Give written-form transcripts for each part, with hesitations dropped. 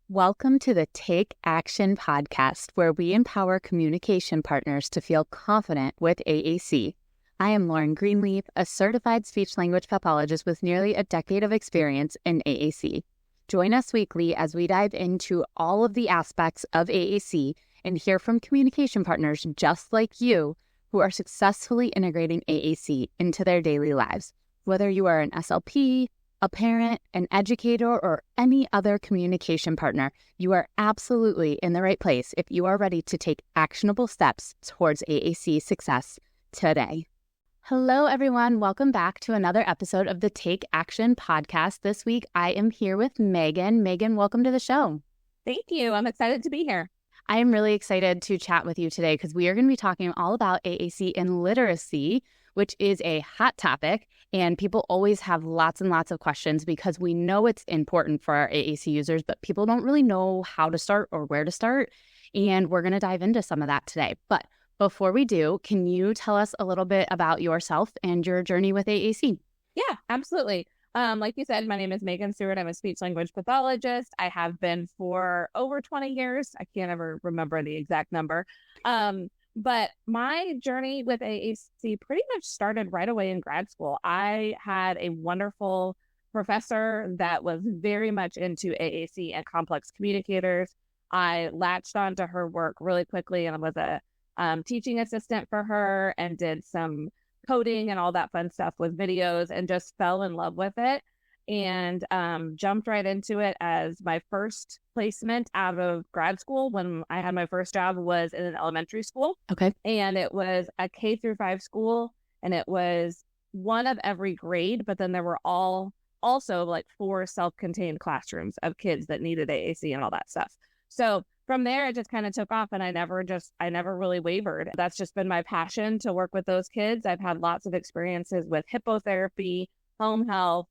Welcome to the Take Action podcast, where we empower communication partners to feel confident with AAC. I am Lauren Greenleaf, a certified speech-language pathologist with nearly a decade of experience in AAC. Join us weekly as we dive into all of the aspects of AAC and hear from communication partners just like you who are successfully integrating AAC into their daily lives. Whether you are an SLP, a parent, an educator, or any other communication partner, you are absolutely in the right place if you are ready to take actionable steps towards AAC success today. Hello, everyone. Welcome back to another episode of the Take Action podcast. This week, I am here with Megan. Megan, welcome to the show. Thank you. I'm excited to be here. I am really excited to chat with you today because we are going to be talking all about AAC and literacy, which is a hot topic, and people always have lots and lots of questions because we know it's important for our AAC users, but people don't really know how to start or where to start, and we're going to dive into some of that today. But before we do, can you tell us a little bit about yourself and your journey with AAC? Yeah, absolutely. Like you said, my name is Megan Stewart. I'm a speech-language pathologist. I have been for over 20 years. I can't ever remember the exact number. But my journey with AAC pretty much started right away in grad school. I had a wonderful professor that was very much into AAC and complex communicators. I latched onto her work really quickly and was a teaching assistant for her and did some coding and all that fun stuff with videos and just fell in love with it and jumped right into it as my first placement out of grad school. When I had my first job was in an elementary school. Okay. And it was a K through 5 school, and it was one of every grade, but then there were also like 4 self-contained classrooms of kids that needed AAC and all that stuff. So from there, it just kind of took off, and I never really wavered. That's just been my passion to work with those kids. I've had lots of experiences with hippotherapy, home health,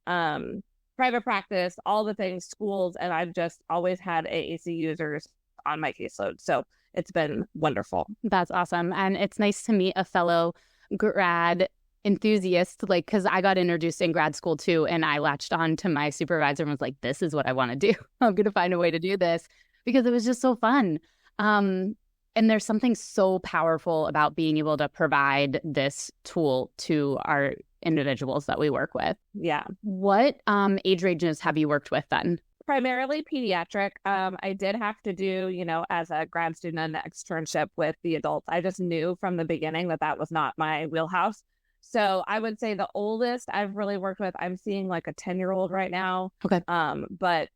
private practice, all the things, schools, and I've just always had AAC users on my caseload. So it's been wonderful. That's awesome. And it's nice to meet a fellow grad enthusiast, like, because I got introduced in grad school too, and I latched on to my supervisor and was like, this is what I want to do. I'm going to find a way to do this because it was just so fun. And there's something so powerful about being able to provide this tool to our individuals that we work with. Yeah. What age ranges have you worked with then? Primarily pediatric. I did have to do, as a grad student, an externship with the adults. I just knew from the beginning that was not my wheelhouse. So I would say the oldest I've really worked with, I'm seeing like a 10-year-old right now. Okay. But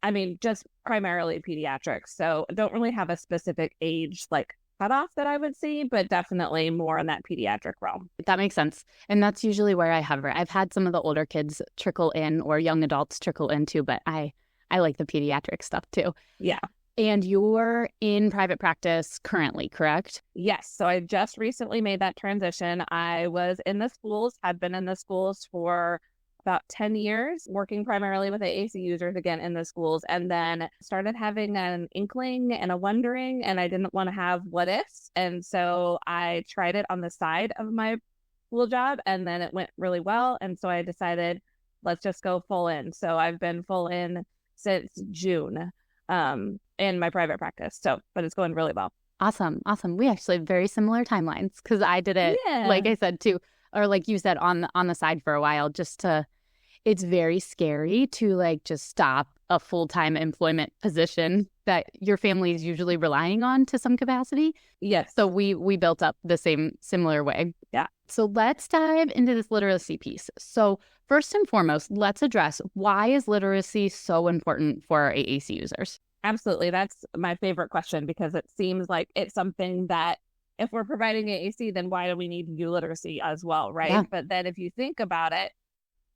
I mean, just primarily pediatrics. So I don't really have a specific age like cutoff that I would see, but definitely more in that pediatric realm. That makes sense. And that's usually where I hover. I've had some of the older kids trickle in or young adults trickle in too, but I like the pediatric stuff too. Yeah. And you're in private practice currently, correct? Yes. So I just recently made that transition. I was in the schools, had been in the schools for about 10 years, working primarily with AAC users again in the schools, and then started having an inkling and a wondering, and I didn't want to have what ifs. And so I tried it on the side of my school job, and then it went really well. And so I decided, let's just go full in. So I've been full in since June in my private practice. But it's going really well. Awesome. We actually have very similar timelines because I did it, like I said, too, or like you said, on the side for a while, it's very scary to like just stop a full-time employment position that your family is usually relying on to some capacity. Yes. So we built up the similar way. Yeah. So let's dive into this literacy piece. So first and foremost, let's address, why is literacy so important for our AAC users? Absolutely. That's my favorite question because it seems like it's something that if we're providing AAC, then why do we need to do literacy as well, right? Yeah. But then if you think about it,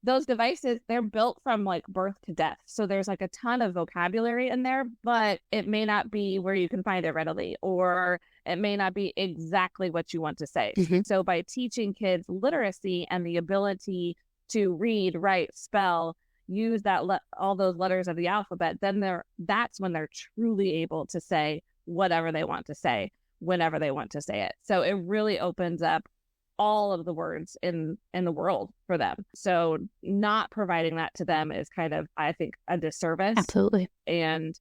those devices, they're built from like birth to death. So there's like a ton of vocabulary in there, but it may not be where you can find it readily, or it may not be exactly what you want to say. Mm-hmm. So by teaching kids literacy and the ability to read, write, spell, use that all those letters of the alphabet, then that's when they're truly able to say whatever they want to say, whenever they want to say it. So it really opens up all of the words in the world for them. So not providing that to them is kind of, I think, a disservice. Absolutely. And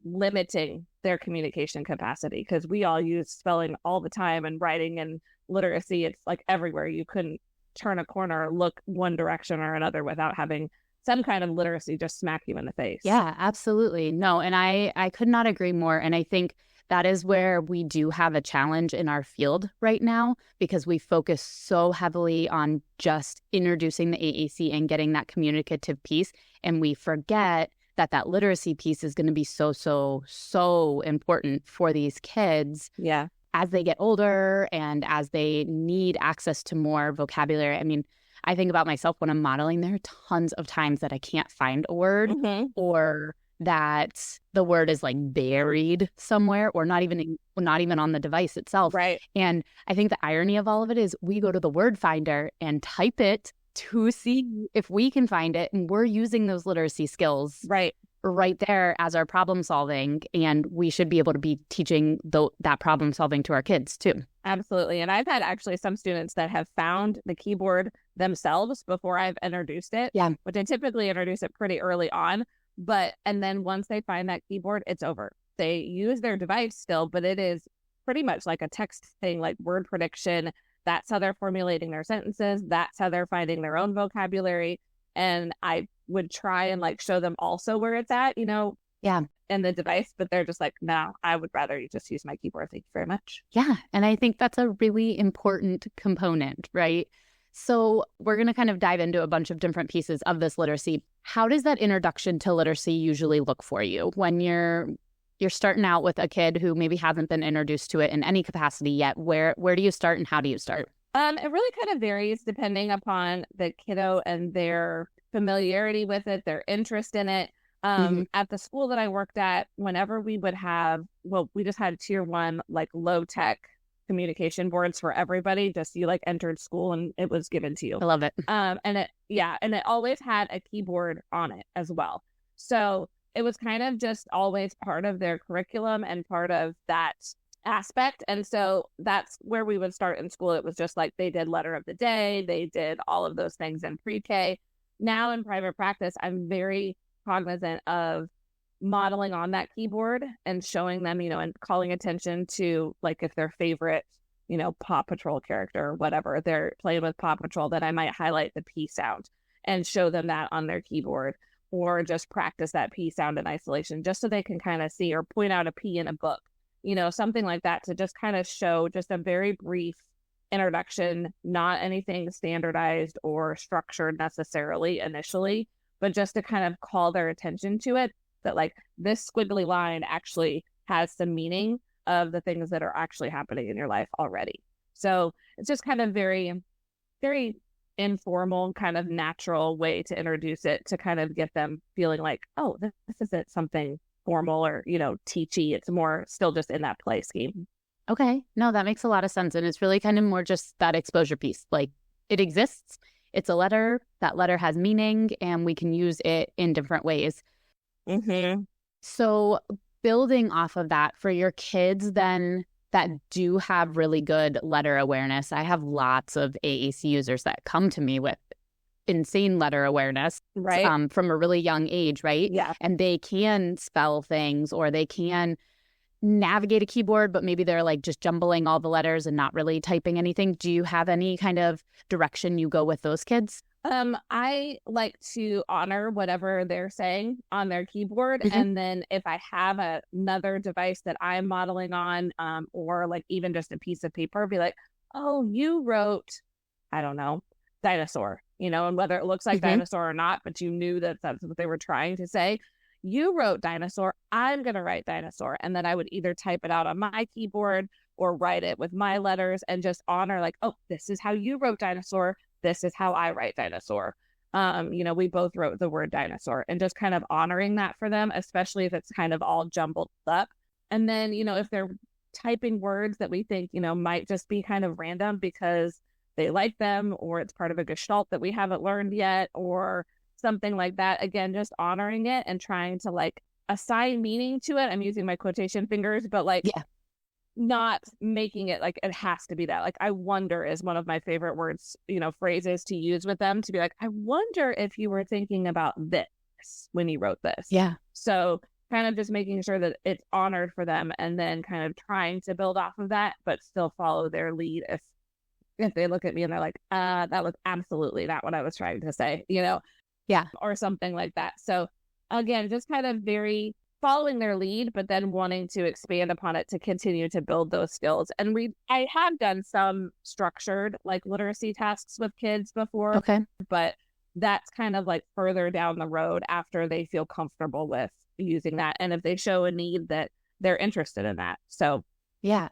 limiting their communication capacity, because we all use spelling all the time, and writing and literacy, it's like everywhere. You couldn't turn a corner or look one direction or another without having some kind of literacy just smack you in the face. Yeah, absolutely. No, and I could not agree more. And I think that is where we do have a challenge in our field right now, because we focus so heavily on just introducing the AAC and getting that communicative piece. And we forget that literacy piece is going to be so important for these kids. Yeah. As they get older and as they need access to more vocabulary. I mean, I think about myself when I'm modeling, there are tons of times that I can't find a word, or that the word is like buried somewhere, or not even on the device itself. Right. And I think the irony of all of it is we go to the word finder and type it to see if we can find it. And we're using those literacy skills right there as our problem solving. And we should be able to be teaching that problem solving to our kids too. Absolutely. And I've had actually some students that have found the keyboard themselves before I've introduced it. Yeah. Which I typically introduce it pretty early on. And then once they find that keyboard, it's over. They use their device still, but it is pretty much like a text thing, like word prediction. That's how they're formulating their sentences. That's how they're finding their own vocabulary. And I would try and like show them also where it's at, Yeah. in the device, but they're just like, no, I would rather you just use my keyboard. Thank you very much. Yeah. And I think that's a really important component, right? So we're going to kind of dive into a bunch of different pieces of this literacy. How does that introduction to literacy usually look for you when you're starting out with a kid who maybe hasn't been introduced to it in any capacity yet? Where do you start and how do you start? It really kind of varies depending upon the kiddo and their familiarity with it, their interest in it. At the school that I worked at, whenever we would have, we just had tier 1, like low tech communication boards for everybody. Just you like entered school and it was given to you. I love it. And it always had a keyboard on it as well. So it was kind of just always part of their curriculum and part of that aspect. And so that's where we would start in school. It was just like they did letter of the day. They did all of those things in pre-K. Now in private practice, I'm very cognizant of modeling on that keyboard and showing them, and calling attention to like if their favorite, Paw Patrol character or whatever, they're playing with Paw Patrol, then I might highlight the P sound and show them that on their keyboard, or just practice that P sound in isolation just so they can kind of see, or point out a P in a book, something like that, to just kind of show just a very brief introduction, not anything standardized or structured necessarily initially, but just to kind of call their attention to it, that like this squiggly line actually has some meaning of the things that are actually happening in your life already. So it's just kind of very, very informal, kind of natural way to introduce it, to kind of get them feeling like, oh, this isn't something formal or, teachy. It's more still just in that play scheme. Okay. No, that makes a lot of sense. And it's really kind of more just that exposure piece. Like it exists. It's a letter. That letter has meaning and we can use it in different ways. Mm-hmm. So building off of that for your kids then that do have really good letter awareness, I have lots of AAC users that come to me with insane letter awareness, right? From a really young age, right? Yeah. And they can spell things or they can navigate a keyboard, but maybe they're like just jumbling all the letters and not really typing anything. Do you have any kind of direction you go with those kids? I like to honor whatever they're saying on their keyboard. Mm-hmm. And then if I have another device that I'm modeling on, or like even just a piece of paper, be like, oh, you wrote, I don't know, dinosaur, and whether it looks like mm-hmm. dinosaur or not, but you knew that that's what they were trying to say. You wrote dinosaur, I'm going to write dinosaur. And then I would either type it out on my keyboard or write it with my letters and just honor like, oh, this is how you wrote dinosaur. This is how I write dinosaur. We both wrote the word dinosaur, and just kind of honoring that for them, especially if it's kind of all jumbled up. And then, if they're typing words that we think, might just be kind of random because they like them, or it's part of a gestalt that we haven't learned yet, or something like that. Again, just honoring it and trying to like assign meaning to it. I'm using my quotation fingers, but like not making it like it has to be that. Like, I wonder is one of my favorite words, phrases to use with them, to be like, I wonder if you were thinking about this when you wrote this. Yeah. So kind of just making sure that it's honored for them, and then kind of trying to build off of that, but still follow their lead if they look at me and they're like, that was absolutely not what I was trying to say, Yeah. or something like that. So again, just kind of very following their lead, but then wanting to expand upon it to continue to build those skills. And I have done some structured like literacy tasks with kids before, Okay. but that's kind of like further down the road after they feel comfortable with using that. And if they show a need that they're interested in that. So yeah,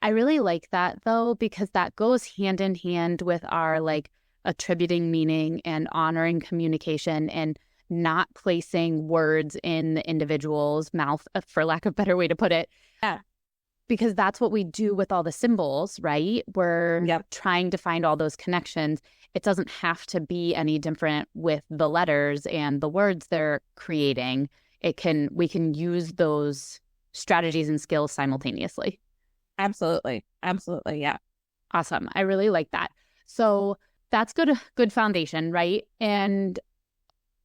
I really like that though, because that goes hand in hand with our like attributing meaning and honoring communication and not placing words in the individual's mouth, for lack of a better way to put it. Yeah. Because that's what we do with all the symbols, right? We're trying to find all those connections. It doesn't have to be any different with the letters and the words they're creating. We can use those strategies and skills simultaneously. Absolutely. Absolutely. Yeah. Awesome. I really like that. So that's good foundation, right? And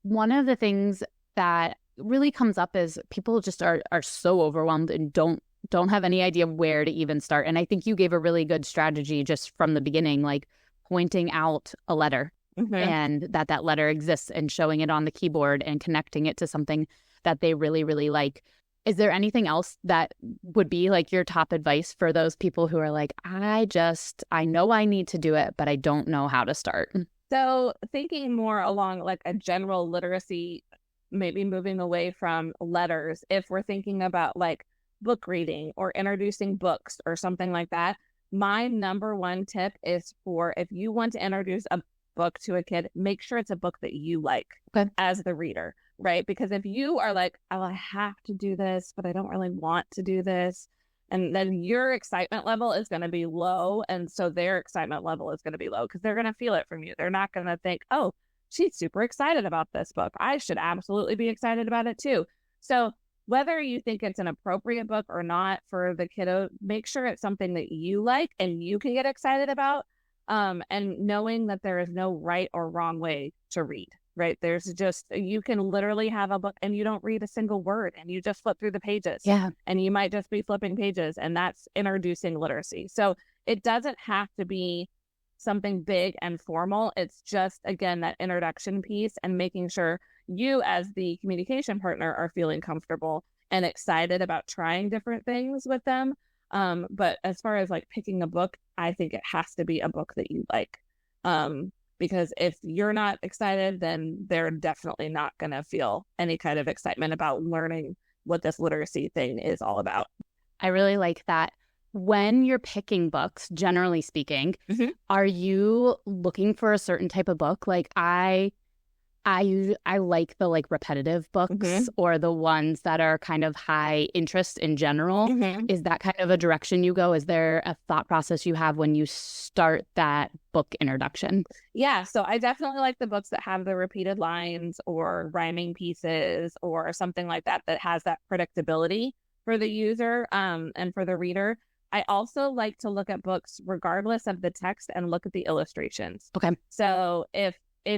one of the things that really comes up is people just are so overwhelmed and don't have any idea where to even start. And I think you gave a really good strategy just from the beginning, like pointing out a letter and that letter exists and showing it on the keyboard and connecting it to something that they really, really like. Is there anything else that would be like your top advice for those people who are like, I know I need to do it, but I don't know how to start? So thinking more along like a general literacy, maybe moving away from letters, if we're thinking about like book reading or introducing books or something like that, my number one tip is if you want to introduce a book to a kid, make sure it's a book that you like as the reader, right? Because if you are like, oh, I have to do this, but I don't really want to do this, and then your excitement level is going to be low. And so their excitement level is going to be low because they're going to feel it from you. They're not going to think, oh, she's super excited about this book. I should absolutely be excited about it too. So whether you think it's an appropriate book or not for the kiddo, make sure it's something that you like and you can get excited about. And knowing that there is no right or wrong way to read. Right. You can literally have a book and you don't read a single word and you just flip through the pages. Yeah. And you might just be flipping pages, and that's introducing literacy. So it doesn't have to be something big and formal. It's just, again, that introduction piece and making sure you as the communication partner are feeling comfortable and excited about trying different things with them. But as far as like picking a book, I think it has to be a book that you like. Because if you're not excited, then they're definitely not going to feel any kind of excitement about learning what this literacy thing is all about. I really like that. When you're picking books, generally speaking, are you looking for a certain type of book? Like I like the like repetitive books or the ones that are kind of high interest in general. Is that kind of a direction you go? Is there a thought process you have when you start that book introduction? Yeah, so I definitely like the books that have the repeated lines or rhyming pieces or something like that has that predictability for the user and for the reader. I also like to look at books regardless of the text and look at the illustrations. Okay. So if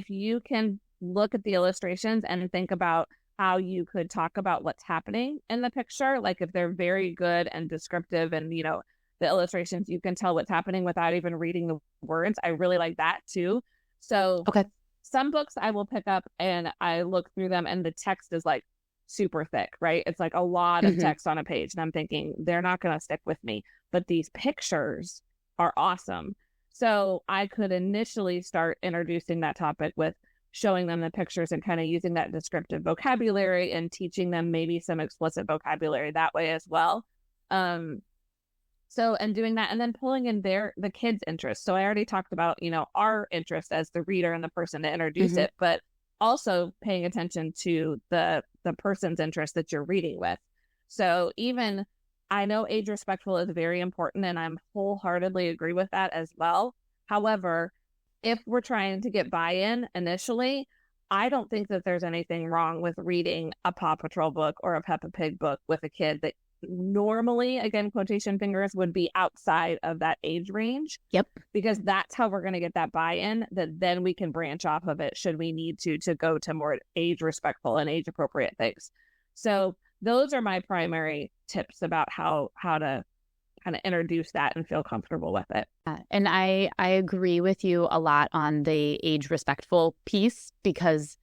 you can look at the illustrations and think about how you could talk about what's happening in the picture, like if they're very good and descriptive and, the illustrations, you can tell what's happening without even reading the words. I really like that too. So some books I will pick up and I look through them and the text is like super thick, right? It's like a lot of text on a page. And I'm thinking they're not going to stick with me, but these pictures are awesome. So I could initially start introducing that topic with showing them the pictures and kind of using that descriptive vocabulary and teaching them maybe some explicit vocabulary that way as well. And doing that and then pulling in the kids' interest. So I already talked about, our interest as the reader and the person to introduce it, but also paying attention to the person's interest that you're reading with. So even I know age respectful is very important and I'm wholeheartedly agree with that as well. However, if we're trying to get buy-in initially, I don't think that there's anything wrong with reading a Paw Patrol book or a Peppa Pig book with a kid that normally, again, quotation fingers, would be outside of that age range. Yep. Because that's how we're going to get that buy-in, that then we can branch off of it should we need to go to more age respectful and age appropriate things. So those are my primary tips about how to kind of introduce that and feel comfortable with it. And I agree with you a lot on the age respectful piece, because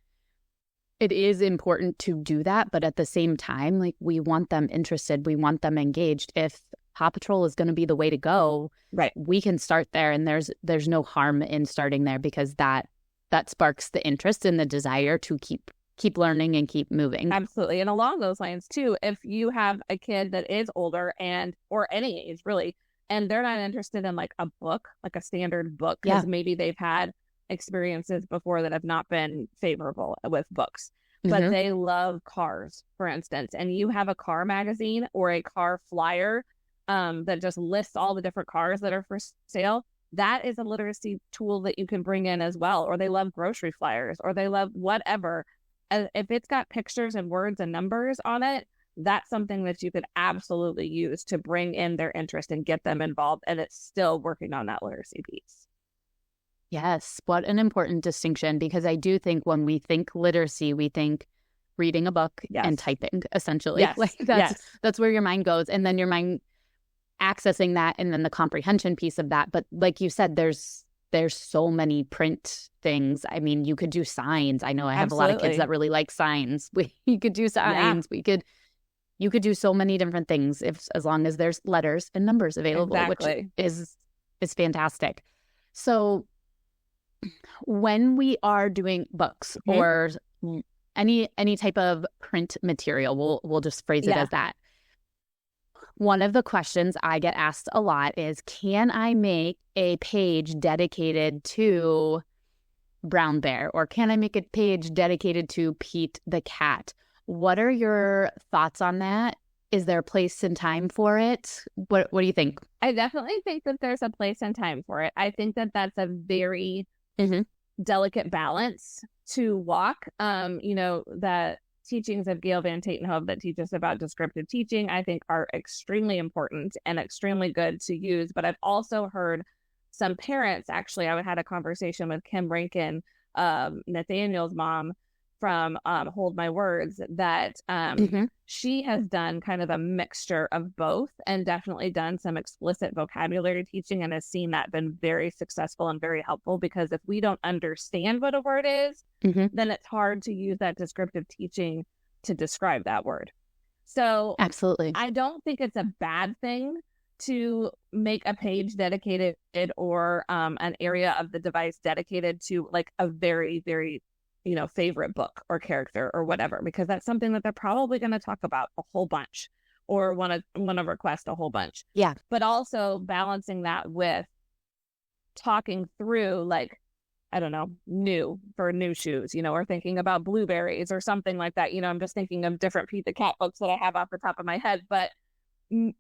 it is important to do that. But at the same time, like, we want them interested. We want them engaged. If Paw Patrol is going to be the way to go, right, we can start there. And there's no harm in starting there, because that sparks the interest and the desire to keep learning and keep moving. Absolutely. And along those lines too, if you have a kid that is older or any age really, and they're not interested in like a book, like a standard book, because maybe they've had experiences before that have not been favorable with books, but they love cars, for instance, and you have a car magazine or a car flyer that just lists all the different cars that are for sale. That is a literacy tool that you can bring in as well. Or they love grocery flyers, or they love whatever. If it's got pictures and words and numbers on it, that's something that you could absolutely use to bring in their interest and get them involved. And it's still working on that literacy piece. Yes. What an important distinction, because I do think when we think literacy, we think reading a book and typing, essentially. Yes. Like that's where your mind goes. And then your mind accessing that, and then the comprehension piece of that. But like you said, there's so many print things. I mean, you could do signs. I know I have a lot of kids that really like signs. You could do signs. You could do so many different things as long as there's letters and numbers available, which is fantastic. So when we are doing books or any type of print material, we'll just phrase it as that. One of the questions I get asked a lot is, can I make a page dedicated to Brown Bear, or can I make a page dedicated to Pete the cat? What are your thoughts on that? Is there a place and time for it? What do you think? I definitely think that there's a place and time for it. I think that that's a very delicate balance to walk. The teachings of Gail Van Tatenhove that teach us about descriptive teaching, I think, are extremely important and extremely good to use. But I've also heard some parents, actually, I had a conversation with Kim Rankin, Nathaniel's mom from Hold My Words, that she has done kind of a mixture of both, and definitely done some explicit vocabulary teaching, and has seen that been very successful and very helpful, because if we don't understand what a word is, then it's hard to use that descriptive teaching to describe that word. So absolutely, I don't think it's a bad thing to make a page dedicated or an area of the device dedicated to like a very, very favorite book or character or whatever, because that's something that they're probably going to talk about a whole bunch or want to request a whole bunch. Yeah. But also balancing that with talking through, like, I don't know, new shoes, or thinking about blueberries or something like that. I'm just thinking of different Pete the Cat books that I have off the top of my head, but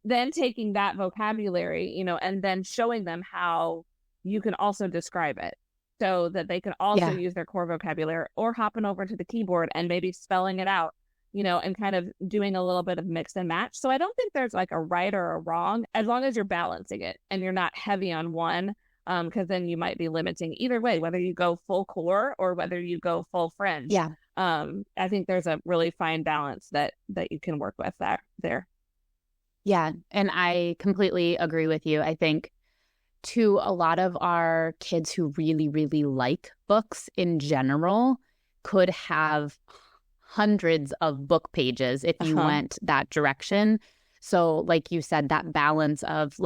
then taking that vocabulary, and then showing them how you can also describe it, so that they can also use their core vocabulary, or hopping over to the keyboard and maybe spelling it out, and kind of doing a little bit of mix and match. So I don't think there's like a right or a wrong, as long as you're balancing it and you're not heavy on one, because then you might be limiting either way, whether you go full core or whether you go full fringe. Yeah. I think there's a really fine balance that you can work with there. Yeah. And I completely agree with you. I think to a lot of our kids who really, really like books in general could have hundreds of book pages if you went that direction. So like you said, that balance of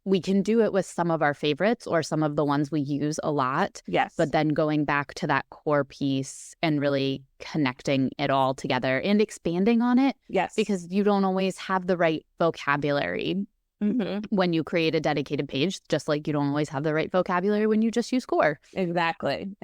we can do it with some of our favorites or some of the ones we use a lot. Yes. But then going back to that core piece and really connecting it all together and expanding on it. Yes. Because you don't always have the right vocabulary when you create a dedicated page, just like you don't always have the right vocabulary when you just use core. Exactly.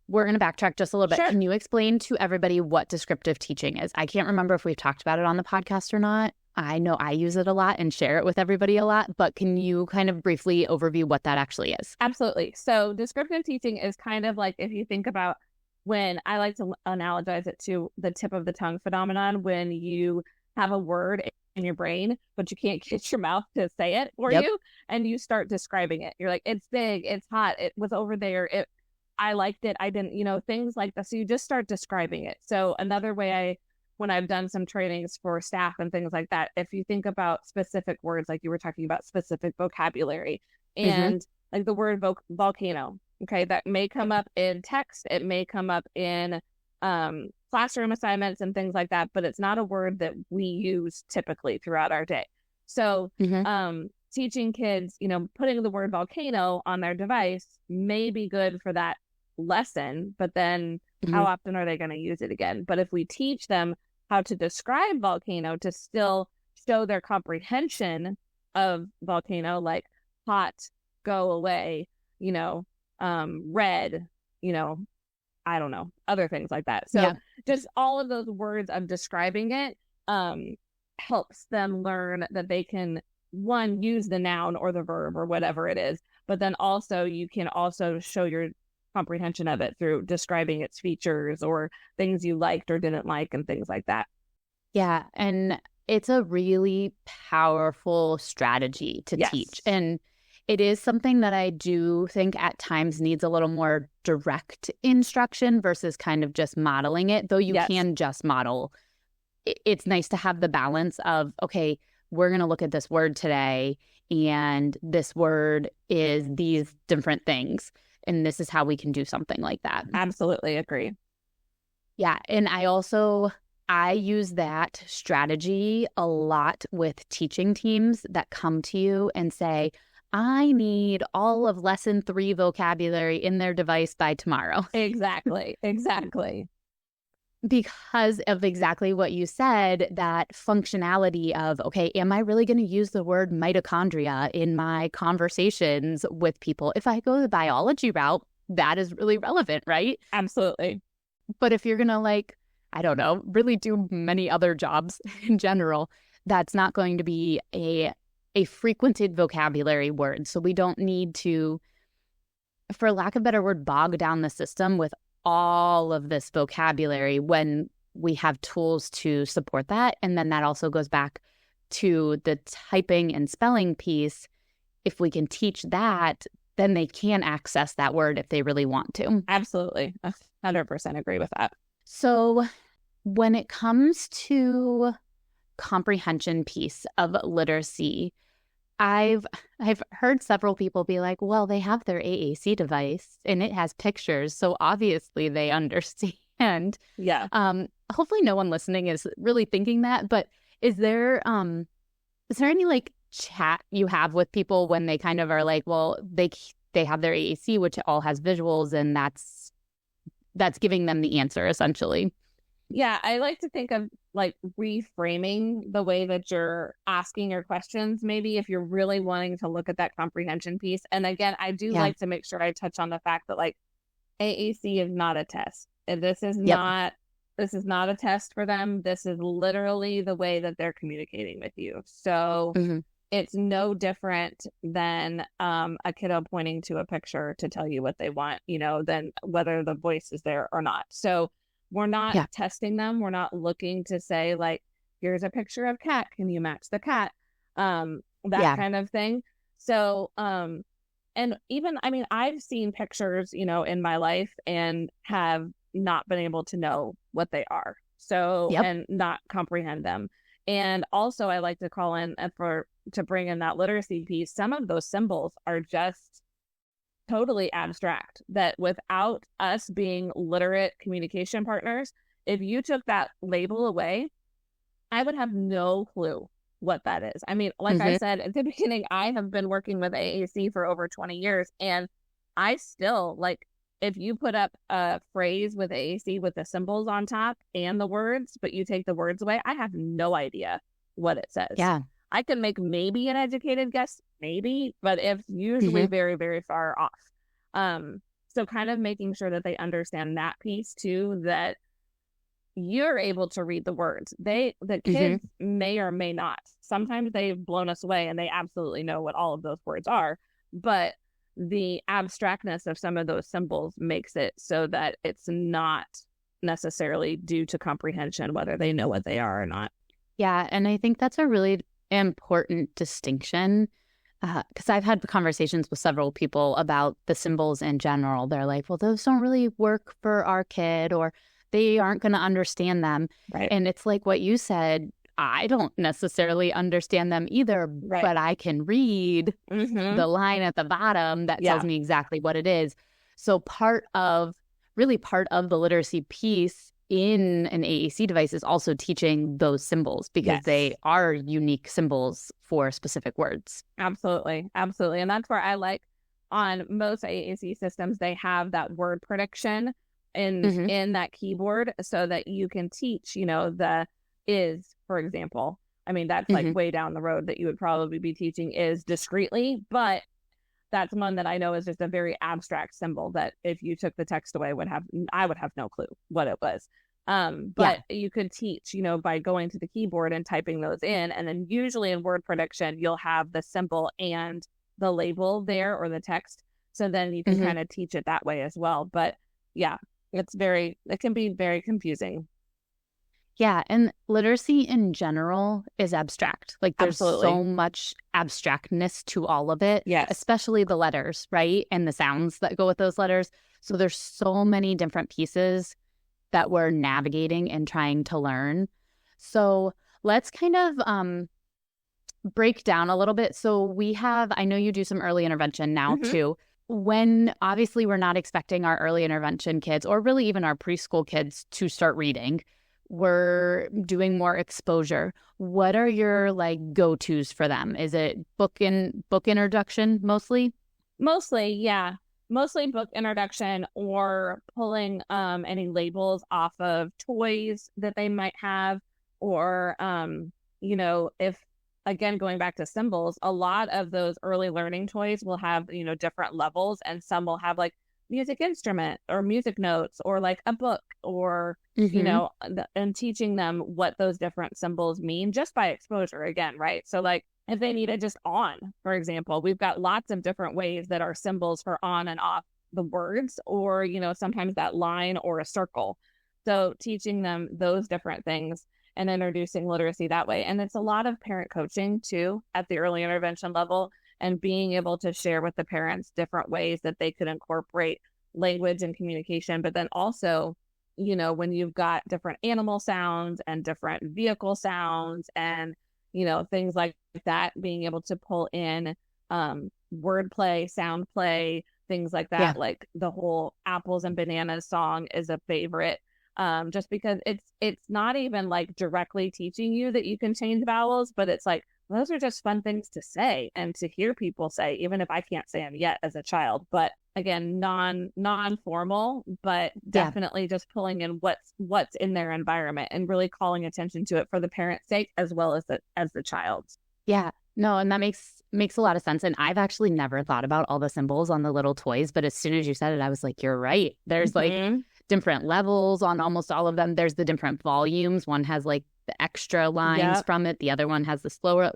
We're going to backtrack just a little bit. Sure. Can you explain to everybody what descriptive teaching is? I can't remember if we've talked about it on the podcast or not. I know I use it a lot and share it with everybody a lot, but can you kind of briefly overview what that actually is? Absolutely. So descriptive teaching is kind of like, if you think about, when I like to analogize it to the tip of the tongue phenomenon, when you have a word in your brain, but you can't get your mouth to say it for Yep. you. And you start describing it. You're like, it's big, it's hot, it was over there, I liked it, I didn't, things like that. So you just start describing it. So another way when I've done some trainings for staff and things like that, if you think about specific words, like you were talking about specific vocabulary and like the word volcano, okay, that may come up in text, it may come up in classroom assignments and things like that, but it's not a word that we use typically throughout our day. So teaching kids, putting the word volcano on their device may be good for that lesson, but then how often are they going to use it again? But if we teach them how to describe volcano to still show their comprehension of volcano, like hot, go away, red, I don't know, other things like that. So just all of those words of describing it helps them learn that they can, one, use the noun or the verb or whatever it is, but then also you can also show your comprehension of it through describing its features or things you liked or didn't like and things like that. Yeah. And it's a really powerful strategy to teach. And it is something that I do think at times needs a little more direct instruction versus kind of just modeling it, though you can just model. It's nice to have the balance of, okay, we're going to look at this word today, and this word is these different things, and this is how we can do something like that. Absolutely agree. Yeah. And I use that strategy a lot with teaching teams that come to you and say, I need all of lesson 3 vocabulary in their device by tomorrow. Exactly. Because of exactly what you said, that functionality of, okay, am I really going to use the word mitochondria in my conversations with people? If I go the biology route, that is really relevant, right? Absolutely. But if you're going to, I don't know, really do many other jobs in general, that's not going to be a frequented vocabulary word. So we don't need to, for lack of a better word, bog down the system with all of this vocabulary when we have tools to support that. And then that also goes back to the typing and spelling piece. If we can teach that, then they can access that word if they really want to. Absolutely. 100% agree with that. So when it comes to comprehension piece of literacy, I've heard several people be like, well, they have their AAC device and it has pictures, so obviously they understand. Yeah. Hopefully no one listening is really thinking that, but is there any chat you have with people when they kind of are like, well, they have their AAC, which all has visuals, and that's giving them the answer essentially? Yeah, I like to think of reframing the way that you're asking your questions, maybe if you're really wanting to look at that comprehension piece. And again, I do like to make sure I touch on the fact that AAC is not a test. And this is not a test for them. This is literally the way that they're communicating with you. So it's no different than a kiddo pointing to a picture to tell you what they want, than whether the voice is there or not. So we're not testing them. We're not looking to say here's a picture of cat. Can you match the cat? That kind of thing. So, and even, I've seen pictures, in my life and have not been able to know what they are. So, and not comprehend them. And also I like to call in to bring in that literacy piece. Some of those symbols are just totally abstract, that without us being literate communication partners, if you took that label away, I would have no clue what that is. I said at the beginning, I have been working with AAC for over 20 years, and I still, if you put up a phrase with AAC with the symbols on top and the words, but you take the words away, I have no idea what it says. Yeah. I can make maybe an educated guess, maybe, but it's usually very, very far off. So kind of making sure that they understand that piece too, that you're able to read the words. The kids may or may not. Sometimes they've blown us away and they absolutely know what all of those words are, but the abstractness of some of those symbols makes it so that it's not necessarily due to comprehension, whether they know what they are or not. Yeah, and I think that's a really important distinction because I've had conversations with several people about the symbols in general. They're like, well, those don't really work for our kid, or they aren't going to understand them. Right. And it's like what you said, I don't necessarily understand them either, but I can read the line at the bottom that tells me exactly what it is. So part of the literacy piece in an AAC device is also teaching those symbols because they are unique symbols for specific words. Absolutely. Absolutely. And that's where I like on most AAC systems, they have that word prediction in that keyboard so that you can teach, the is, for example. I mean, that's like way down the road that you would probably be teaching is discreetly, but that's one that I know is just a very abstract symbol that if you took the text away I would have no clue what it was. But you could teach, by going to the keyboard and typing those in. And then usually in word prediction, you'll have the symbol and the label there or the text. So then you can kind of teach it that way as well. But yeah, it can be very confusing. Yeah. And literacy in general is abstract. Like there's so much abstractness to all of it, especially the letters, right? And the sounds that go with those letters. So there's so many different pieces that we're navigating and trying to learn. So let's kind of break down a little bit. So I know you do some early intervention now too. When obviously we're not expecting our early intervention kids or really even our preschool kids to start reading, we're doing more exposure. What are your go-tos for them? Is it book introduction mostly? Mostly, yeah. Mostly book introduction or pulling any labels off of toys that they might have. Or, if, again, going back to symbols, a lot of those early learning toys will have, different levels. And some will have music instrument or music notes or a book or, and teaching them what those different symbols mean just by exposure again, right? So if they need it just on, for example, we've got lots of different ways that are symbols for on and off the words or, sometimes that line or a circle. So teaching them those different things and introducing literacy that way. And it's a lot of parent coaching too at the early intervention level and being able to share with the parents different ways that they could incorporate language and communication. But then also, when you've got different animal sounds and different vehicle sounds and things like that, being able to pull in wordplay, sound play, things like that. Like the whole apples and bananas song is a favorite, just because it's not even directly teaching you that you can change vowels, but it's those are just fun things to say and to hear people say, even if I can't say them yet as a child. But again, non-formal, but definitely just pulling in what's in their environment and really calling attention to it for the parent's sake as well as the child's. Yeah, no, and that makes a lot of sense. And I've actually never thought about all the symbols on the little toys, but as soon as you said it, I was like, you're right. There's different levels on almost all of them. There's the different volumes. One has the extra lines from it. The other one has the slower,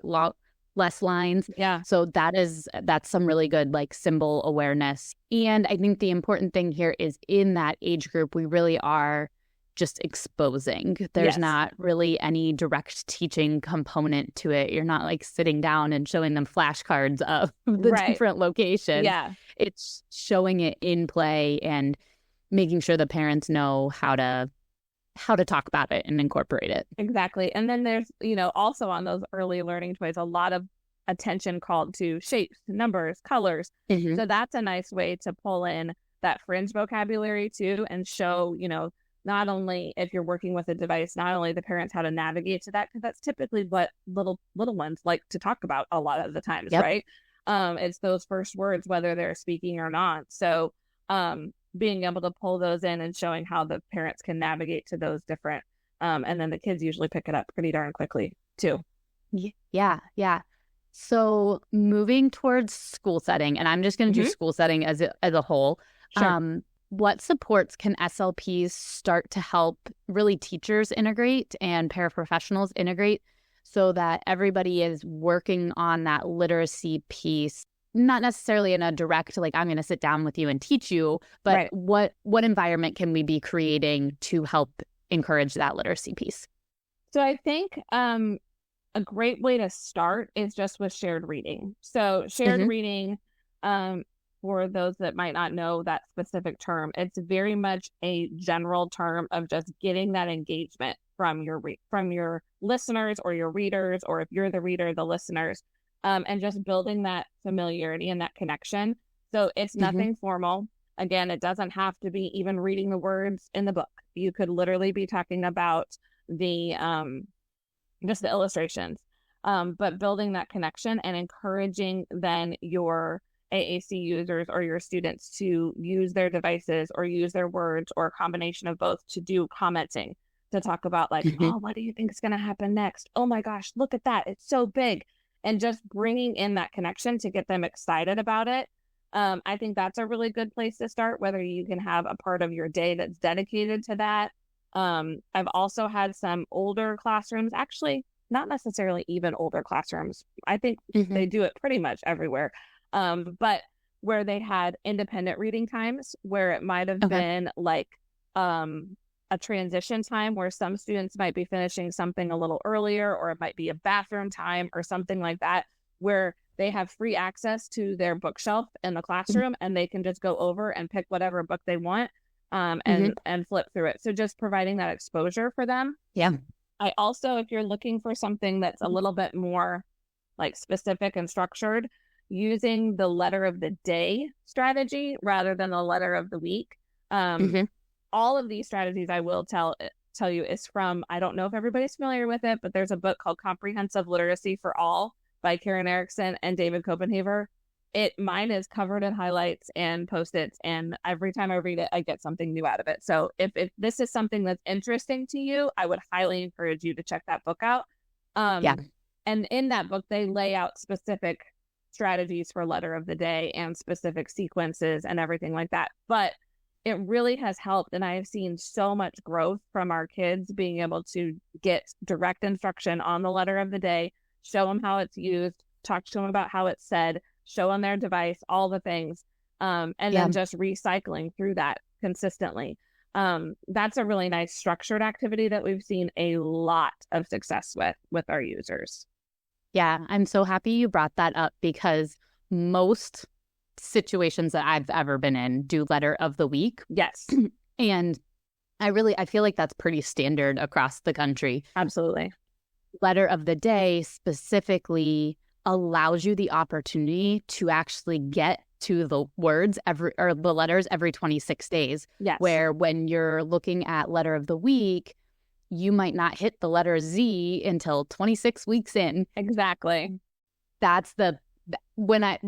less lines. Yeah. So that's some really good symbol awareness. And I think the important thing here is in that age group, we really are just exposing. There's not really any direct teaching component to it. You're not sitting down and showing them flashcards of the different locations. Yeah. It's showing it in play and making sure the parents know how to talk about it and incorporate it. Exactly. And then there's, also on those early learning toys, a lot of attention called to shapes, numbers, colors. So that's a nice way to pull in that fringe vocabulary too and show, not only if you're working with a device, not only the parents how to navigate to that, because that's typically what little ones like to talk about a lot of the times, right? It's those first words, whether they're speaking or not. So being able to pull those in and showing how the parents can navigate to those different, and then the kids usually pick it up pretty darn quickly too. Yeah. So moving towards school setting, and I'm just going to do school setting as a whole. Sure. What supports can SLPs start to help really teachers integrate and paraprofessionals integrate so that everybody is working on that literacy piece? Not necessarily in a direct, I'm going to sit down with you and teach you, but what environment can we be creating to help encourage that literacy piece? So I think a great way to start is just with shared reading. So shared reading, for those that might not know that specific term, it's very much a general term of just getting that engagement from your listeners or your readers, or if you're the reader, the listeners, and just building that familiarity and that connection. So it's nothing formal. Again, it doesn't have to be even reading the words in the book. You could literally be talking about the just the illustrations, but building that connection and encouraging then your AAC users or your students to use their devices or use their words or a combination of both to do commenting, to talk about like, oh, what do you think is going to happen next? Oh my gosh, look at that. It's so big. And just bringing in that connection to get them excited about it. I think that's a really good place to start, whether you can have a part of your day that's dedicated to that. I've also had some older classrooms, actually, not necessarily even older classrooms. I think they do it pretty much everywhere. But where they had independent reading times, where it might have been like a transition time where some students might be finishing something a little earlier, or it might be a bathroom time or something like that, where they have free access to their bookshelf in the classroom and they can just go over and pick whatever book they want and flip through it. So just providing that exposure for them. Yeah. I also, if you're looking for something that's a little bit more like specific and structured, using the letter of the day strategy rather than the letter of the week. All of these strategies, I will tell you, is from, I don't know if everybody's familiar with it, but there's a book called Comprehensive Literacy for All by Karen Erickson and David Copenhaver. Mine is covered in highlights and Post-its, and every time I read it, I get something new out of it. So if this is something that's interesting to you, I would highly encourage you to check that book out. And in that book, they lay out specific strategies for letter of the day and specific sequences and everything like that. But it really has helped, and I have seen so much growth from our kids being able to get direct instruction on the letter of the day, show them how it's used, talk to them about how it's said, show on their device, all the things, and then just recycling through that consistently. That's a really nice structured activity that we've seen a lot of success with our users. Yeah, I'm so happy you brought that up, because most situations that I've ever been in do letter of the week. Yes. And I feel like that's pretty standard across the country. Absolutely. Letter of the day specifically allows you the opportunity to actually get to the words the letters every 26 days. Yes. Where when you're looking at letter of the week, you might not hit the letter Z until 26 weeks in. Exactly. That's when I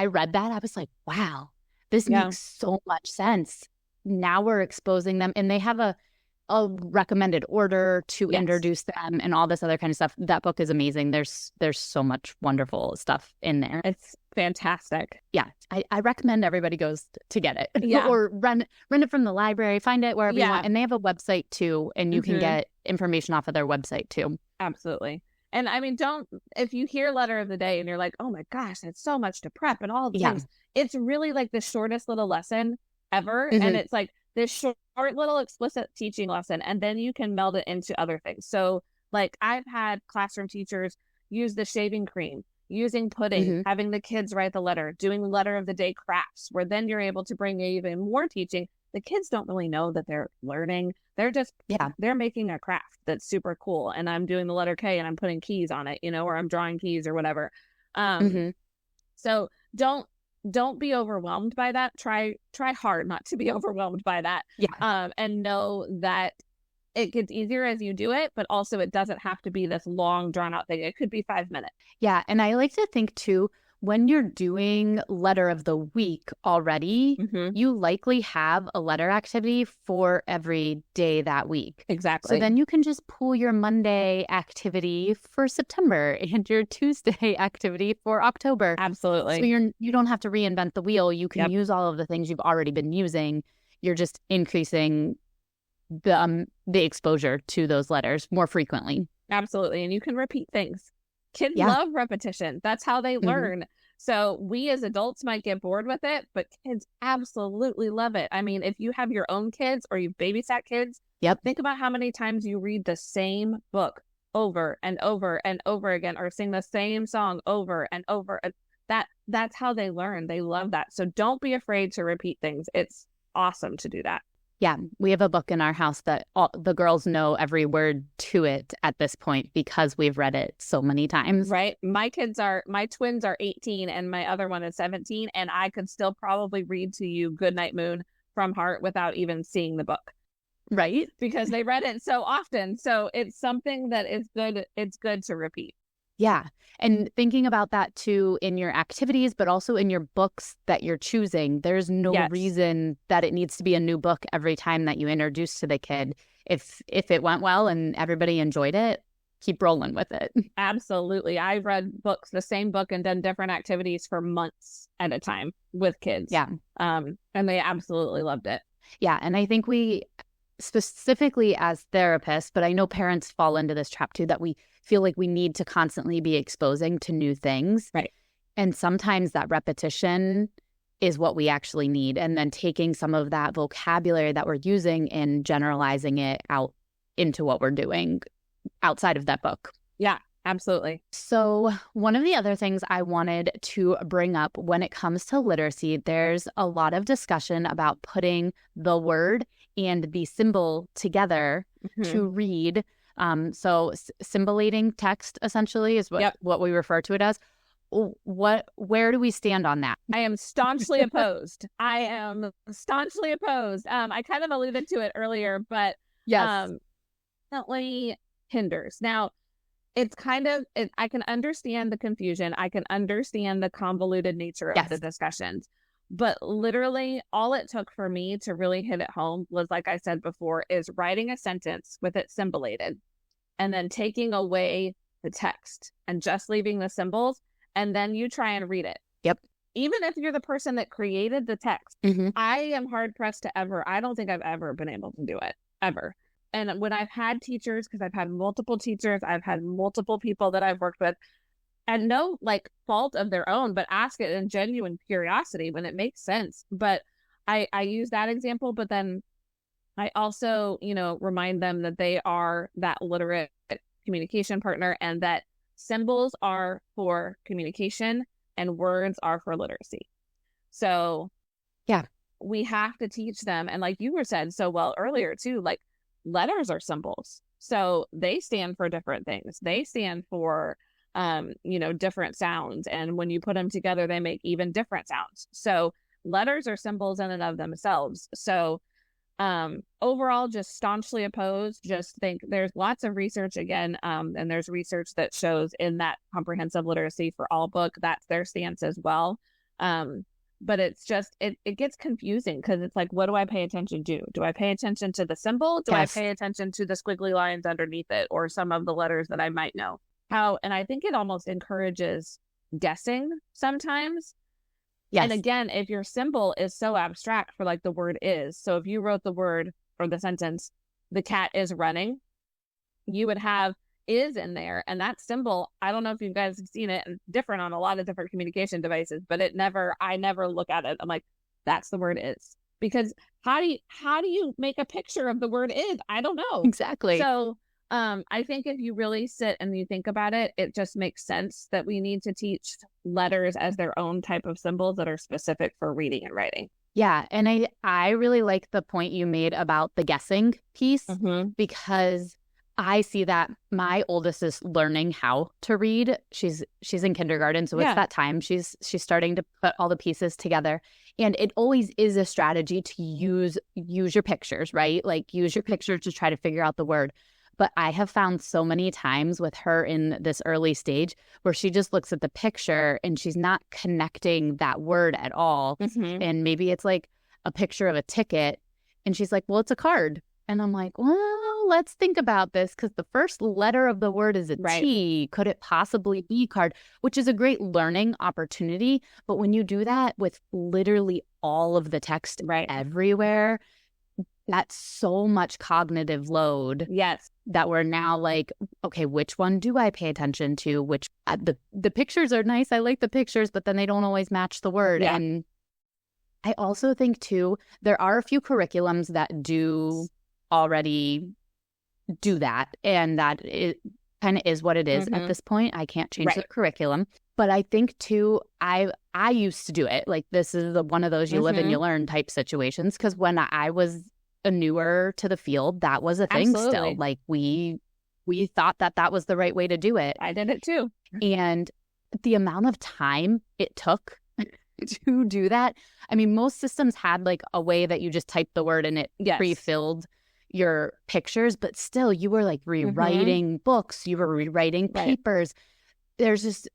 read that, I was like, wow, this makes so much sense. Now we're exposing them, and they have a recommended order to introduce them and all this other kind of stuff. That book is amazing. There's so much wonderful stuff in there. It's fantastic. Yeah. I recommend everybody goes to get it. Yeah. Or rent it from the library, find it wherever you want. And they have a website too, and you can get information off of their website too. Absolutely. And I mean, if you hear letter of the day and you're like, oh my gosh, that's so much to prep and all the things, it's really like the shortest little lesson ever. And it's like this short little explicit teaching lesson, and then you can meld it into other things. So like I've had classroom teachers use the shaving cream, using pudding, having the kids write the letter, doing letter of the day crafts, where then you're able to bring even more teaching. The kids don't really know that they're learning. They're just, they're making a craft that's super cool. And I'm doing the letter K and I'm putting keys on it, or I'm drawing keys or whatever. So don't be overwhelmed by that. Try hard not to be overwhelmed by that. And know that it gets easier as you do it, but also it doesn't have to be this long drawn out thing. It could be 5 minutes. Yeah. And I like to think too, when you're doing letter of the week already, you likely have a letter activity for every day that week. Exactly. So then you can just pull your Monday activity for September and your Tuesday activity for October. Absolutely. So you don't have to reinvent the wheel. You can use all of the things you've already been using. You're just increasing the exposure to those letters more frequently. Absolutely. And you can repeat things. Kids love repetition. That's how they learn. So we as adults might get bored with it, but kids absolutely love it. I mean, if you have your own kids or you babysat kids, think about how many times you read the same book over and over and over again, or sing the same song over and over. And that's how they learn. They love that. So don't be afraid to repeat things. It's awesome to do that. Yeah, we have a book in our house that all the girls know every word to it at this point because we've read it so many times. Right. My twins are 18 and my other one is 17, and I could still probably read to you Goodnight Moon from heart without even seeing the book. Right. Because they read it so often. So it's something that is good. It's good to repeat. Yeah. And thinking about that too in your activities, but also in your books that you're choosing, there's no reason that it needs to be a new book every time that you introduce to the kid. If it went well and everybody enjoyed it, keep rolling with it. Absolutely. I've read books, the same book, and done different activities for months at a time with kids. Yeah. And they absolutely loved it. Yeah. And I think we specifically as therapists, but I know parents fall into this trap too, that we feel like we need to constantly be exposing to new things. Right. And sometimes that repetition is what we actually need. And then taking some of that vocabulary that we're using and generalizing it out into what we're doing outside of that book. Yeah, absolutely. So one of the other things I wanted to bring up when it comes to literacy, there's a lot of discussion about putting the word and the symbol together to read. So symbolating text essentially is what we refer to it as. Where do we stand on that? I am staunchly opposed. I kind of alluded to it earlier, but definitely hinders. Now, it's kind of, I can understand the confusion. I can understand the convoluted nature of the discussions. But literally all it took for me to really hit it home was, like I said before, is writing a sentence with it symbolated and then taking away the text and just leaving the symbols. And then you try and read it. Yep. Even if you're the person that created the text, I am hard pressed to I don't think I've ever been able to do it, ever. And when I've had teachers, because I've had multiple teachers, I've had multiple people that I've worked with, and no fault of their own, but ask it in genuine curiosity when it makes sense. But I use that example, but then I also, remind them that they are that literate communication partner and that symbols are for communication and words are for literacy. So we have to teach them. And like you were said so well earlier too, letters are symbols. So they stand for different things. They stand for different sounds. And when you put them together, they make even different sounds. So letters are symbols in and of themselves. So overall, just staunchly opposed. Just think there's lots of research again. And there's research that shows in that comprehensive literacy for all book, that's their stance as well. But it's just, it gets confusing because it's like, what do I pay attention to? Do I pay attention to the symbol? Do I pay attention to the squiggly lines underneath it or some of the letters that I might know? And I think it almost encourages guessing sometimes. Yes. And again, if your symbol is so abstract for the word is, so if you wrote the word or the sentence, the cat is running, you would have is in there. And that symbol, I don't know if you guys have seen it, different on a lot of different communication devices, but I never look at it. I'm like, that's the word is. Because how do you make a picture of the word is? I don't know. Exactly. So I think if you really sit and you think about it, it just makes sense that we need to teach letters as their own type of symbols that are specific for reading and writing. Yeah. And I really like the point you made about the guessing piece because I see that my oldest is learning how to read. She's in kindergarten, so it's that time. She's starting to put all the pieces together. And it always is a strategy to use your pictures, right? Use your pictures to try to figure out the word. But I have found so many times with her in this early stage where she just looks at the picture and she's not connecting that word at all. And maybe it's a picture of a ticket and she's like, well, it's a card. And I'm like, well, let's think about this because the first letter of the word is a T. Could it possibly be card? Which is a great learning opportunity. But when you do that with literally all of the text everywhere, that's so much cognitive load. Yes. That we're now like, okay, which one do I pay attention to? Which the pictures are nice. I like the pictures, but then they don't always match the word. Yeah. And I also think too, there are a few curriculums that do already do that. And that it kind of is what it is at this point. I can't change the curriculum. But I think too, I used to do it. Like this is one of those you live and you learn type situations. Because when I was newer to the field, that was a thing. Still, like we thought that was the right way to do it. I did it too. And the amount of time it took to do that, I mean, most systems had like a way that you just typed the word and it pre-filled your pictures, but still you were like rewriting books, you were rewriting papers. There's just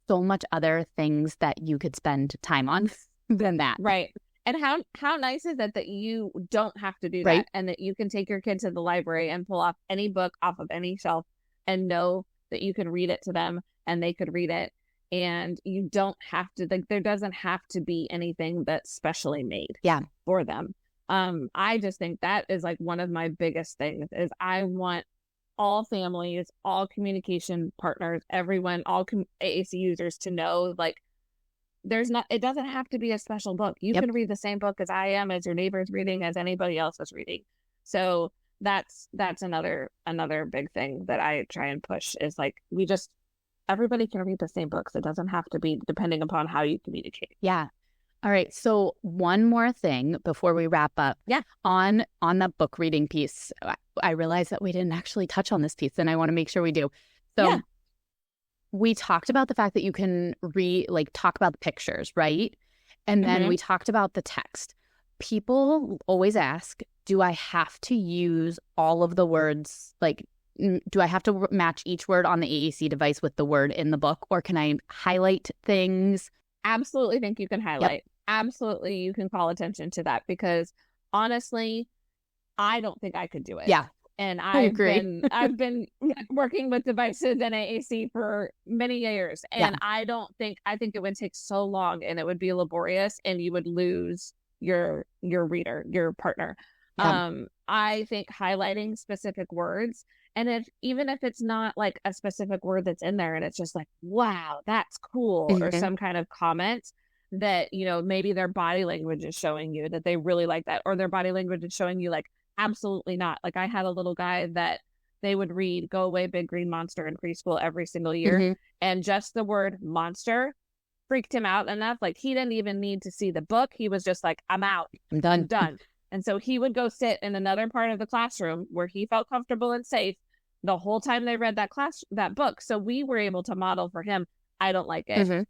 so much other things that you could spend time on than that. Right. And how nice is it that you don't have to do that, and that you can take your kid to the library and pull off any book off of any shelf and know that you can read it to them and they could read it, and you don't have to, like, there doesn't have to be anything that's specially made for them. I just think that is like one of my biggest things is I want all families, all communication partners, everyone, all AAC users to know, like, it doesn't have to be a special book. You can read the same book as I am, as your neighbor's reading, as anybody else is reading. So that's another big thing that I try and push is like, everybody can read the same books. It doesn't have to be depending upon how you communicate. Yeah. All right. So one more thing before we wrap up. Yeah. On the book reading piece, I realized that we didn't actually touch on this piece, and I want to make sure we do. So we talked about the fact that you can talk about the pictures, right? And then we talked about the text. People always ask, do I have to use all of the words? Like, do I have to match each word on the AAC device with the word in the book? Or can I highlight things? Absolutely think you can highlight. Absolutely, you can call attention to that, because honestly, I don't think I could do it. Yeah. And I've been working with devices in AAC for many years, and I think it would take so long, and it would be laborious, and you would lose your reader, your partner. I think highlighting specific words, and even if it's not like a specific word that's in there and it's just like, wow, that's cool, or some kind of comment that, you know, maybe their body language is showing you that they really like that, or their body language is showing you like, absolutely not. Like, I had a little guy that they would read Go Away Big Green Monster in preschool every single year, and just the word monster freaked him out enough. Like, he didn't even need to see the book. He was just like, I'm out. I'm done. And so he would go sit in another part of the classroom where he felt comfortable and safe the whole time they read that book. So we were able to model for him, I don't like it.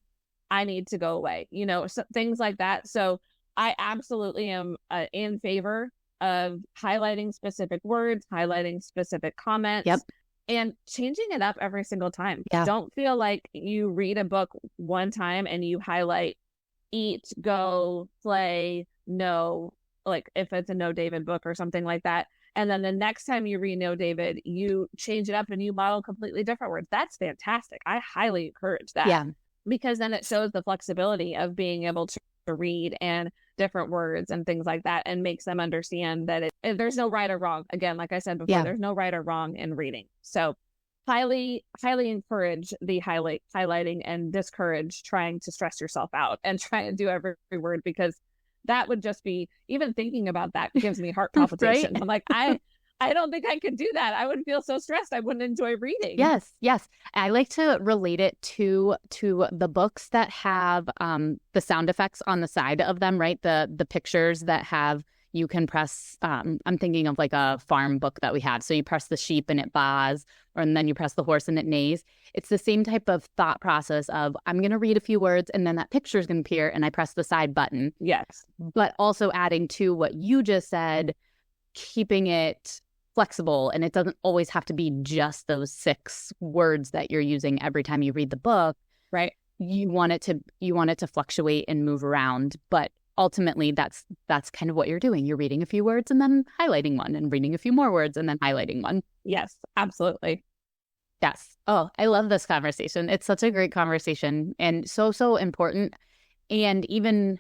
I need to go away, you know, so things like that. So I absolutely am in favor of highlighting specific words, highlighting specific comments, and changing it up every single time. Don't feel like you read a book one time and you highlight eat, go, play, no, like if it's a No David book or something like that. And then the next time you read No David, you change it up and you model completely different words. That's fantastic. I highly encourage that. Yeah. Because then it shows the flexibility of being able to read and different words and things like that, and makes them understand that there's no right or wrong. Again, like I said before, there's no right or wrong in reading. So highly encourage the highlighting, and discourage trying to stress yourself out and try and do every word, because that would just be, even thinking about that gives me heart palpitations. I'm like, I don't think I could do that. I would feel so stressed. I wouldn't enjoy reading. Yes. I like to relate it to the books that have the sound effects on the side of them, right? The pictures that have, you can press, I'm thinking of like a farm book that we had. So you press the sheep and it baas, and then you press the horse and it neighs. It's the same type of thought process of, I'm going to read a few words and then that picture is going to appear and I press the side button. Yes. But also adding to what you just said, keeping it flexible, and it doesn't always have to be just those 6 words that you're using every time you read the book. Right. You want it to fluctuate and move around, but ultimately that's kind of what you're doing. You're reading a few words and then highlighting one, and reading a few more words and then highlighting one. Yes, absolutely. Yes. Oh, I love this conversation. It's such a great conversation, and so important. And even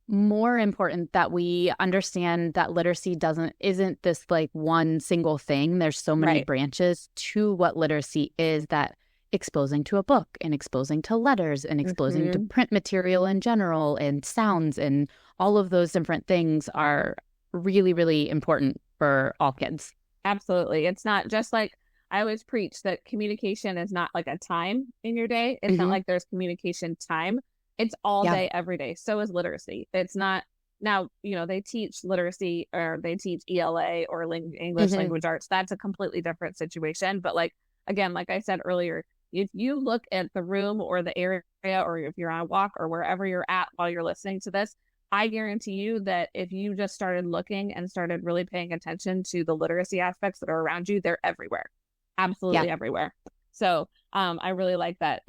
more important that we understand that literacy isn't this like one single thing. There's so many branches to what literacy is, that exposing to a book and exposing to letters and exposing to print material in general and sounds and all of those different things are really, really important for all kids. Absolutely. It's not just like, I always preach that communication is not like a time in your day. It's not like there's communication time. It's all day, every day. So is literacy. It's not, now, they teach literacy or they teach ELA or English language arts. That's a completely different situation. But like, again, like I said earlier, if you look at the room or the area, or if you're on a walk or wherever you're at while you're listening to this, I guarantee you that if you just started looking and started really paying attention to the literacy aspects that are around you, they're everywhere. Absolutely everywhere. So I really like that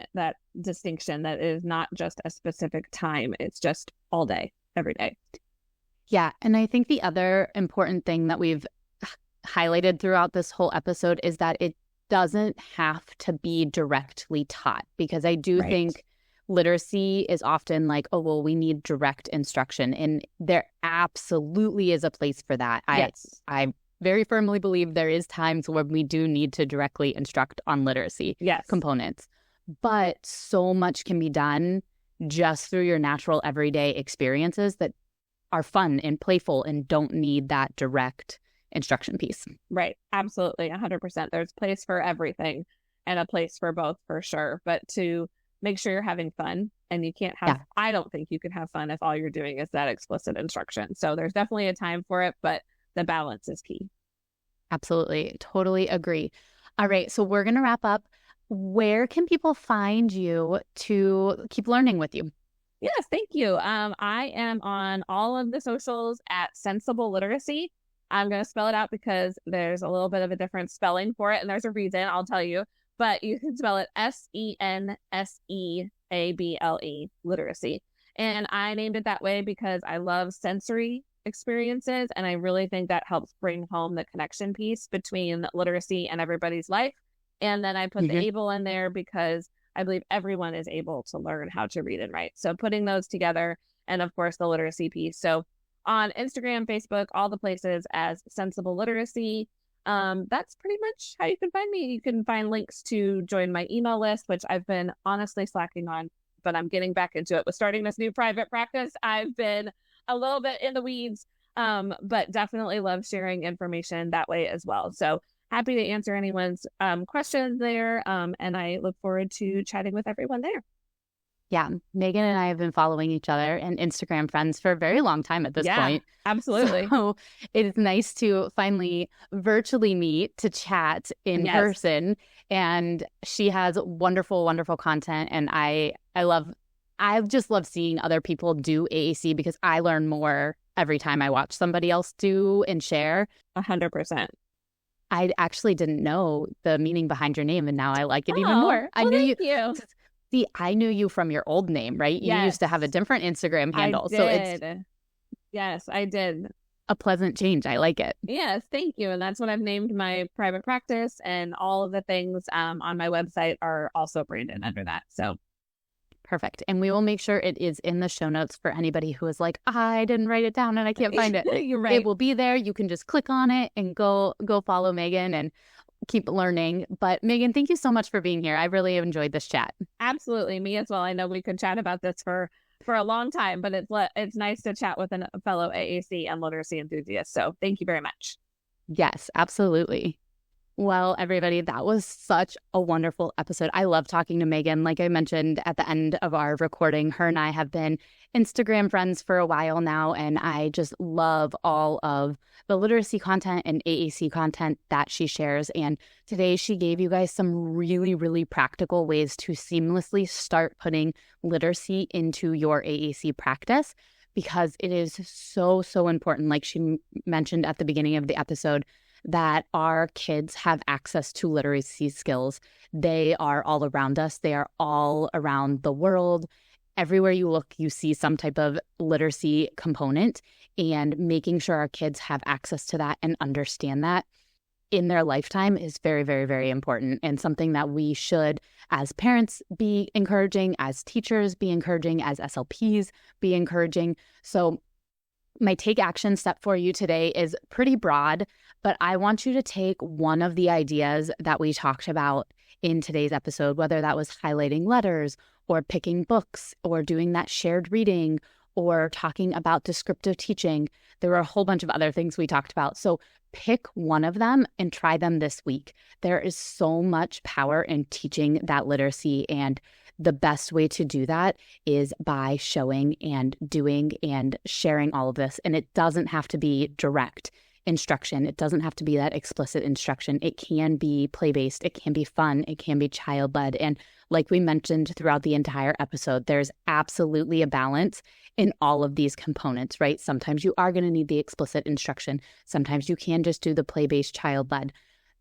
distinction, that is not just a specific time. It's just all day, every day. Yeah. And I think the other important thing that we've highlighted throughout this whole episode is that it doesn't have to be directly taught, because I do think literacy is often like, oh, well, we need direct instruction. And there absolutely is a place for that. Yes. I very firmly believe there is times when we do need to directly instruct on literacy components. But so much can be done just through your natural everyday experiences that are fun and playful and don't need that direct instruction piece. Right. Absolutely. 100%. There's a place for everything and a place for both, for sure. But to make sure you're having fun, and you can't have, I don't think you can have fun if all you're doing is that explicit instruction. So there's definitely a time for it, but the balance is key. Absolutely. Totally agree. All right. So we're going to wrap up. Where can people find you to keep learning with you? Yes, thank you. I am on all of the socials at SENSEAble Literacy. I'm going to spell it out because there's a little bit of a different spelling for it, and there's a reason, I'll tell you. But you can spell it SENSEABLE, literacy. And I named it that way because I love sensory experiences, and I really think that helps bring home the connection piece between literacy and everybody's life. And then I put the able in there because I believe everyone is able to learn how to read and write. So putting those together, and of course the literacy piece. So on Instagram, Facebook, all the places as SENSEABLE Literacy. That's pretty much how you can find me. You can find links to join my email list, which I've been honestly slacking on, but I'm getting back into it. With starting this new private practice, I've been a little bit in the weeds, but definitely love sharing information that way as well. So happy to answer anyone's questions there, and I look forward to chatting with everyone there. Yeah, Megan and I have been following each other and Instagram friends for a very long time at this point. Absolutely. So it is nice to finally virtually meet to chat in person. And she has wonderful, wonderful content. And I just love seeing other people do AAC, because I learn more every time I watch somebody else do and share. 100%. I actually didn't know the meaning behind your name, and now I like it even more. I knew you. See, I knew you from your old name, right? You used to have a different Instagram handle. I did. So yes, I did. A pleasant change. I like it. Yes, thank you. And that's what I've named my private practice, and all of the things on my website are also branded under that. So perfect. And we will make sure it is in the show notes for anybody who is like, I didn't write it down and I can't find it. You're right. It will be there. You can just click on it and go follow Megan and keep learning. But Megan, thank you so much for being here. I really enjoyed this chat. Absolutely. Me as well. I know we could chat about this for a long time, but it's nice to chat with a fellow AAC and literacy enthusiast. So thank you very much. Yes, absolutely. Well, everybody, that was such a wonderful episode. I love talking to Megan. Like I mentioned at the end of our recording, her and I have been Instagram friends for a while now, and I just love all of the literacy content and AAC content that she shares. And today she gave you guys some really, really practical ways to seamlessly start putting literacy into your AAC practice, because it is so, so important. Like she mentioned at the beginning of the episode, that our kids have access to literacy skills. They are all around us. They are all around the world. Everywhere you look, you see some type of literacy component, and making sure our kids have access to that and understand that in their lifetime is very, very, very important, and something that we should, as parents, be encouraging, as teachers be encouraging, as SLPs be encouraging. So my take action step for you today is pretty broad, but I want you to take one of the ideas that we talked about in today's episode, whether that was highlighting letters or picking books or doing that shared reading or talking about descriptive teaching. There were a whole bunch of other things we talked about. So pick one of them and try them this week. There is so much power in teaching that literacy, and the best way to do that is by showing and doing and sharing all of this. And it doesn't have to be direct instruction. It doesn't have to be that explicit instruction. It can be play-based. It can be fun. It can be child-led. And like we mentioned throughout the entire episode, there's absolutely a balance in all of these components, right? Sometimes you are going to need the explicit instruction. Sometimes you can just do the play-based child-led.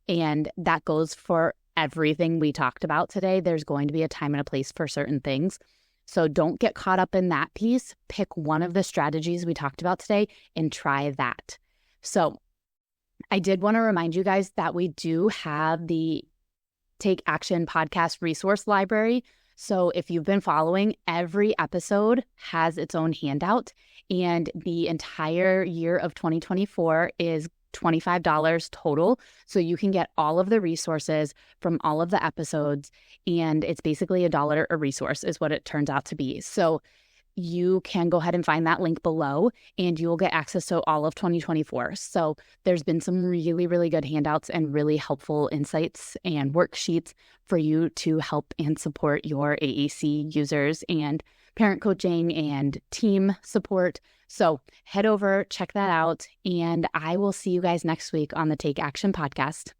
And that goes for everything we talked about today. There's going to be a time and a place for certain things. So don't get caught up in that piece. Pick one of the strategies we talked about today and try that. So I did want to remind you guys that we do have the Take Action podcast resource library. So if you've been following, every episode has its own handout, and the entire year of 2024 is $25 total. So you can get all of the resources from all of the episodes, and it's basically $1 a resource is what it turns out to be. So you can go ahead and find that link below, and you will get access to all of 2024. So there's been some really, really good handouts and really helpful insights and worksheets for you to help and support your AAC users and parent coaching and team support. So head over, check that out, and I will see you guys next week on the Take Action podcast.